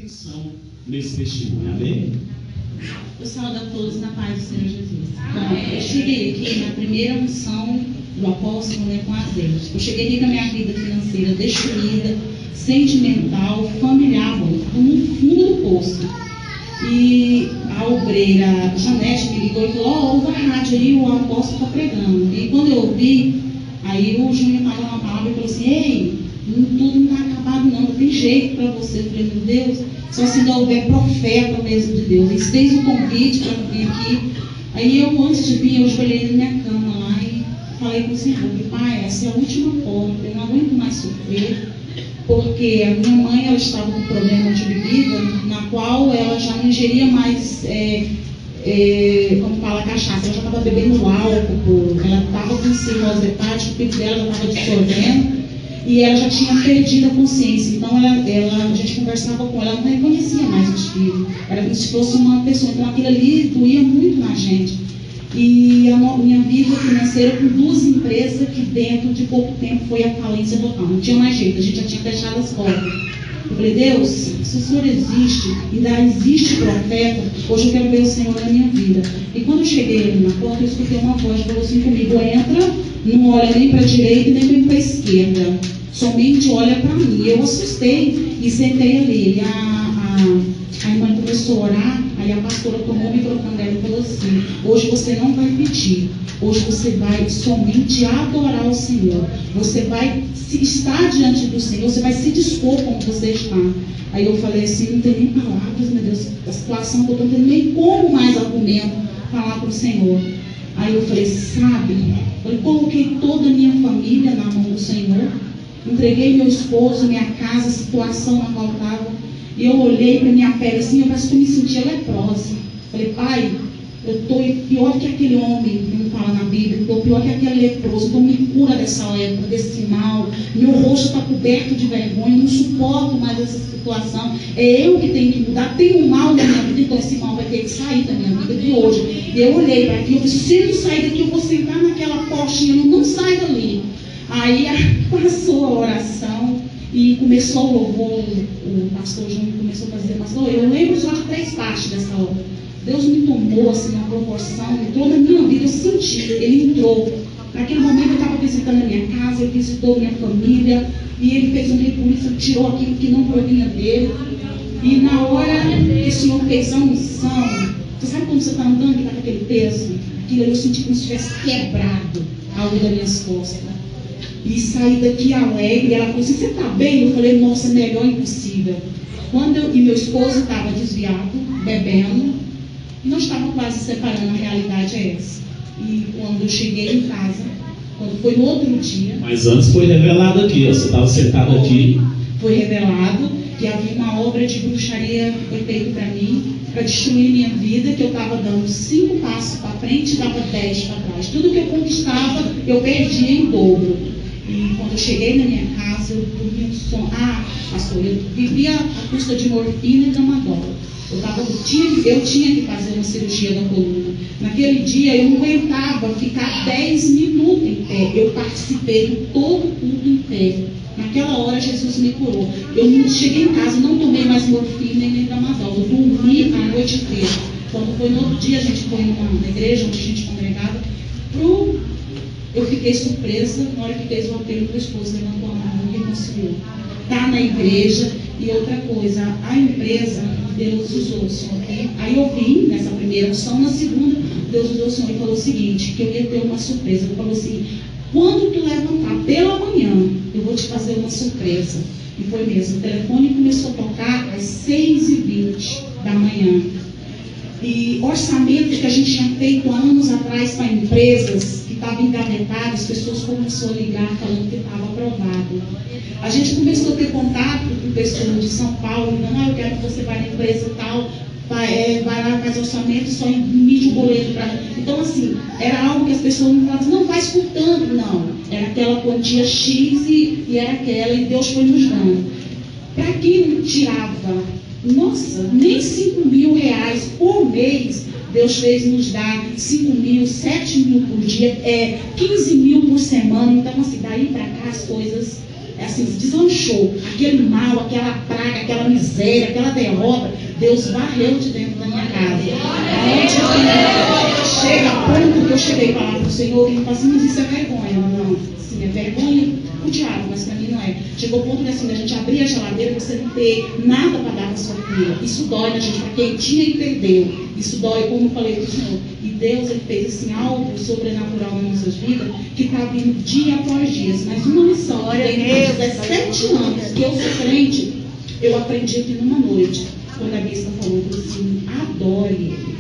atenção nesse testemunho, amém? Eu saúdo a todos na paz do Senhor Jesus. Então, eu cheguei aqui na primeira unção do apóstolo, né, com azeite. Eu cheguei aqui com a minha vida financeira destruída, sentimental, familiar, no fundo do poço. E a obreira Janete me ligou e falou: ouve a rádio aí, o apóstolo está pregando. E quando eu ouvi, aí o Júnior estava na palavra e falou assim: ei, tudo não está acabado não tem jeito para você. Eu falei: meu Deus, só se não houver profeta mesmo de Deus. Eles fez um convite para vir aqui. Aí eu, antes de vir, eu joelhei na minha cama lá e falei com o Senhor: pai, essa é a última porta, eu não aguento mais sofrer. Porque a minha mãe, ela estava com problema de bebida, na qual ela já não ingeria mais, como fala, cachaça. Ela já estava bebendo álcool, ela estava com cirrose hepática, o peito dela já estava dissolvendo e ela já tinha perdido a consciência. Então a gente conversava com ela, ela não reconhecia mais os filhos, era como se fosse uma pessoa. Então aquilo ali doía muito na gente. E a minha vida financeira, com 2 empresas que dentro de pouco tempo foi a falência total, não tinha mais jeito, a gente já tinha fechado as portas. Eu falei: Deus, se o Senhor existe, ainda existe profeta, hoje eu quero ver o Senhor na minha vida. E quando eu cheguei ali na porta, eu escutei uma voz que falou assim comigo: entra, não olha nem para a direita nem para a esquerda, somente olha para mim. Eu assustei e sentei ali. E a irmã começou a orar. Aí a pastora tomou o microfone dela e falou assim: hoje você não vai pedir, hoje você vai somente adorar o Senhor. Você vai estar diante do Senhor, você vai se dispor como você está. Aí eu falei assim: não tem nem palavras, meu Deus, a situação que eu estou tendo, nem como mais argumento falar para o Senhor. Aí eu falei: sabe, eu coloquei toda a minha família na mão do Senhor, entreguei meu esposo, minha casa, a situação na qual eu estava. E eu olhei para minha pele assim, eu parece que eu me sentia leprosa. Falei: pai, eu estou pior que aquele homem, como fala na Bíblia, estou pior que aquele leproso, então me cura dessa lepra, desse mal. Meu rosto está coberto de vergonha, eu não suporto mais essa situação. É eu que tenho que mudar, tem um mal na minha vida, então esse mal vai ter que sair da minha vida de hoje. E eu olhei para aqui, eu disse: se eu sair daqui, eu vou sentar naquela portinha, não sai dali. Aí passou a oração. E começou o louvor, o pastor Júnior começou a fazer: pastor, eu lembro só de 3 partes dessa obra. Deus me tomou assim na proporção, entrou na minha vida, eu senti, ele entrou. Naquele momento eu estava visitando a minha casa, ele visitou minha família, e ele fez um recurso, tirou aquilo que não provinha dele. E na hora que o Senhor fez a unção, você sabe quando você está andando e está com aquele peso? Aquilo eu senti como se tivesse quebrado algo das minhas costas. E saí daqui alegre. Ela falou assim: você está bem? Eu falei: nossa, melhor impossível. E meu esposo estava desviado, bebendo, e nós estávamos quase separando. A realidade é essa. E quando eu cheguei em casa, quando foi no outro dia... Mas antes foi revelado aqui, ó, você estava sentado aqui. Foi revelado que havia uma obra de bruxaria que foi feita para mim, para destruir minha vida, que eu estava dando 5 passos para frente e dava 10 para trás. Tudo que eu conquistava, eu perdia em dobro. E quando eu cheguei na minha casa, eu dormia um sono. Pastor, eu vivia à custa de morfina e tramadol. Eu tinha que fazer uma cirurgia da coluna. Naquele dia eu não aguentava ficar 10 minutos em pé. Eu participei de todo o culto em pé. Naquela hora Jesus me curou. Eu cheguei em casa, não tomei mais morfina nem tramadol. Eu dormi a noite inteira. Quando foi no outro dia, a gente foi numa igreja onde a gente congregava. Eu fiquei surpresa na hora que fez o apelo para o esposo, levantou a mão e reconciliou. Está na igreja. E outra coisa, a empresa, Deus usou o Senhor aqui. Aí eu vim nessa primeira unção, na segunda, Deus usou o Senhor e falou o seguinte: que eu ia ter uma surpresa. Ele falou assim: quando tu levantar pela manhã, eu vou te fazer uma surpresa. E foi mesmo. O telefone começou a tocar às 6h20 da manhã. E orçamentos que a gente tinha feito há anos atrás para empresas que estavam engavetadas, as pessoas começaram a ligar falando que estava aprovado. A gente começou a ter contato com pessoas de São Paulo, dizendo: eu quero que você vá na empresa tal, vai lá, faz orçamento, só emite o boleto para... Então, assim, era algo que as pessoas não falavam: não, faz por tanto, não. Era aquela quantia X e era aquela, e Deus foi nos dando. Para quem não tirava, nossa, nem 5 mil reais por mês, Deus fez nos dar 5 mil, 7 mil por dia, 15 mil por semana. Então, assim, daí para cá as coisas assim, deslanchou. Aquele mal, aquela praga, aquela miséria, aquela derrota, Deus varreu de dentro da minha casa. Chega a ponto que eu cheguei para falar para o Senhor, e ele falou assim, mas isso é vergonha. Não, sim, é vergonha o diabo, mas para mim não é. Chegou ao ponto de assim, a gente abrir a geladeira e você não ter nada para dar para sua filha. Isso dói na gente, para quem tinha e perdeu. Isso dói, como eu falei para o Senhor. E Deus, ele fez assim, algo sobrenatural nas nossas vidas, que está vindo dia após dia. Mas uma lição, desde 17 anos que eu sou crente, eu aprendi aqui numa noite, quando a bispa falou assim, adore ele.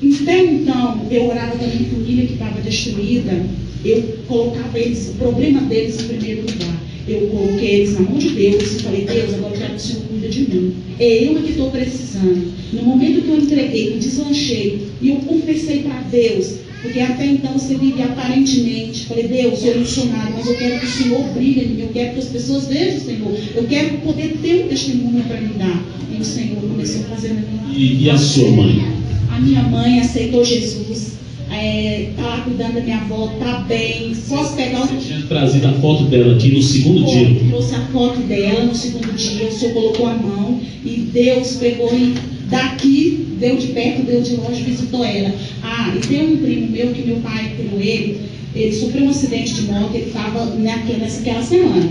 Então, eu orava também por família que estava destruída, eu colocava eles, o problema deles em primeiro lugar. Eu coloquei eles na mão de Deus e falei, Deus, agora eu quero que o Senhor cuide de mim. É eu que estou precisando. No momento que eu entreguei, me deslanchei, e eu confessei para Deus, porque até então você vive aparentemente, falei, Deus, eu sou missionário, mas eu quero que o Senhor brilhe em mim, eu quero que as pessoas vejam o Senhor, eu quero poder ter um testemunho para me dar. E o Senhor começou a fazer a minha E a sua mãe? A minha mãe aceitou Jesus, está lá cuidando da minha avó, está bem. Posso pegar o... Você tinha trazido a foto dela aqui no segundo dia. Trouxe a foto dela no segundo dia, o Senhor colocou a mão e Deus pegou e daqui, deu de perto, deu de longe, visitou ela. E tem um primo meu, que meu pai criou ele sofreu um acidente de moto, ele estava naquela semana.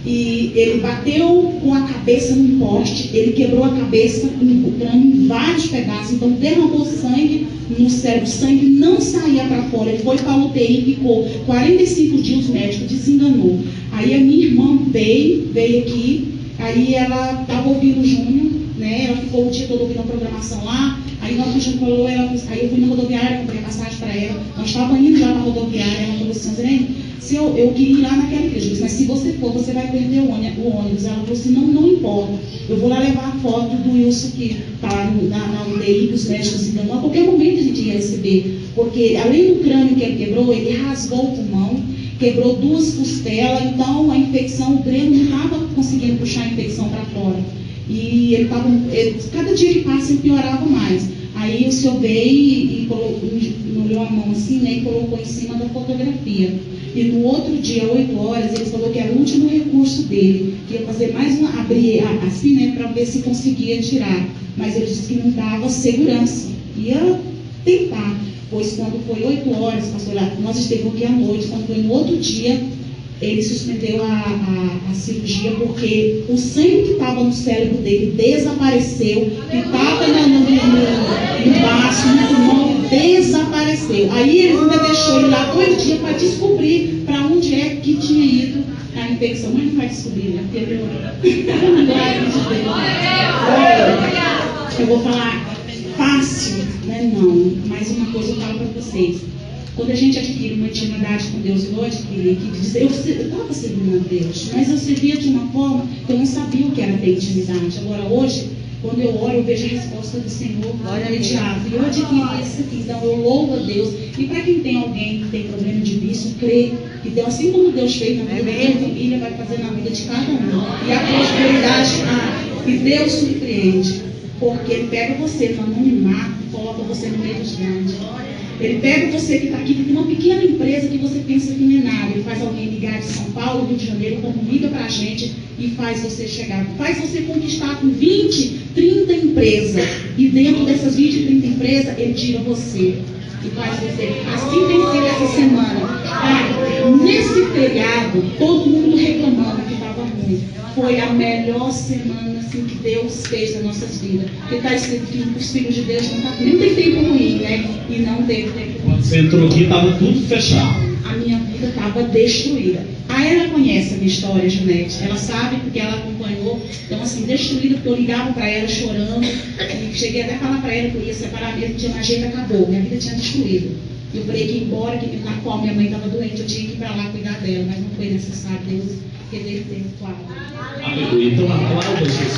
E ele bateu com a cabeça num poste, ele quebrou a cabeça, o crânio em vários pedaços, então derramou sangue no cérebro, sangue não saía para fora, ele foi para a UTI, ficou 45 dias, o médico desenganou. Aí a minha irmã veio aqui, aí ela estava ouvindo o Júnior, né? Ela ficou o dia todo ouvindo a programação lá, aí nós falou, aí eu fui na rodoviária, comprei passagem para ela, nós estávamos indo já para a rodoviária, ela falou assim, Zé, eu queria ir lá naquela igreja, mas se você for, você vai perder o ônibus. Ela falou assim, não importa, eu vou lá levar a foto do Wilson que está na UTI, que os médicos enganam, a qualquer momento a gente ia receber, porque além do crânio que ele quebrou, ele rasgou o pulmão, quebrou 2 costelas, então a infecção, o Breno não estava conseguindo puxar a infecção para fora, e cada dia que passa ele piorava mais. Aí o senhor veio e molhou a mão assim, né, e colocou em cima da fotografia. E no outro dia, 8 horas, ele falou que era o último recurso dele, que ia fazer mais uma, abrir assim, né, para ver se conseguia tirar. Mas ele disse que não dava segurança. Ia tentar, pois quando foi 8 horas, pastor, nós estivemos aqui à noite, quando foi no outro dia, ele suspendeu a cirurgia porque o sangue que estava no cérebro dele desapareceu, que estava no baço, no pulmão, desapareceu. Aí ele ainda deixou ele lá 2 dias para descobrir para onde é que tinha ido a infecção. Mas não vai descobrir, né? Eu vou falar fácil, né? Não, mas uma coisa eu falo para vocês. Quando a gente adquire uma intimidade com Deus, eu adquiri aqui, eu estava servindo a Deus, mas eu servia de uma forma que eu não sabia o que era ter intimidade. Agora, hoje, quando eu oro, eu vejo a resposta do Senhor imediata. E eu adquiri isso aqui, então eu louvo a Deus. E para quem tem alguém que tem problema de vício, crê que Deus, assim como Deus fez na vida da minha família, vai fazer na vida de cada um. E a prosperidade, e Deus surpreende, porque Ele pega você no anonimato e coloca você no meio dos grandes. Ele pega você que está aqui, que tem uma pequena empresa que você pensa que não é nada. Ele faz alguém ligar de São Paulo, Rio de Janeiro, comunica para a gente e faz você chegar. Faz você conquistar com 20, 30 empresas. E dentro dessas 20, 30 empresas, ele tira você. E faz você. Assim tem sido essa semana. Nesse feriado, todo mundo reclamando que estava ruim. Foi a melhor semana assim, que Deus fez nas nossas vidas. Porque está escrito que os filhos de Deus não tem tempo ruim, né? E não teve tempo ruim. Quando você entrou aqui, estava tudo fechado. A minha vida estava destruída. Ela conhece a minha história, Janete. Ela sabe porque ela acompanhou. Então, assim, destruída, porque eu ligava para ela chorando. E cheguei até a falar para ela que eu ia separar mesmo, tinha uma jeito, acabou. Minha vida tinha destruído. Eu falei que ia embora, que na qual minha mãe estava doente, eu tinha que ir para lá cuidar dela, mas não foi necessário. Deus reverteu, claro. Aleluia. Então, aplauda Jesus.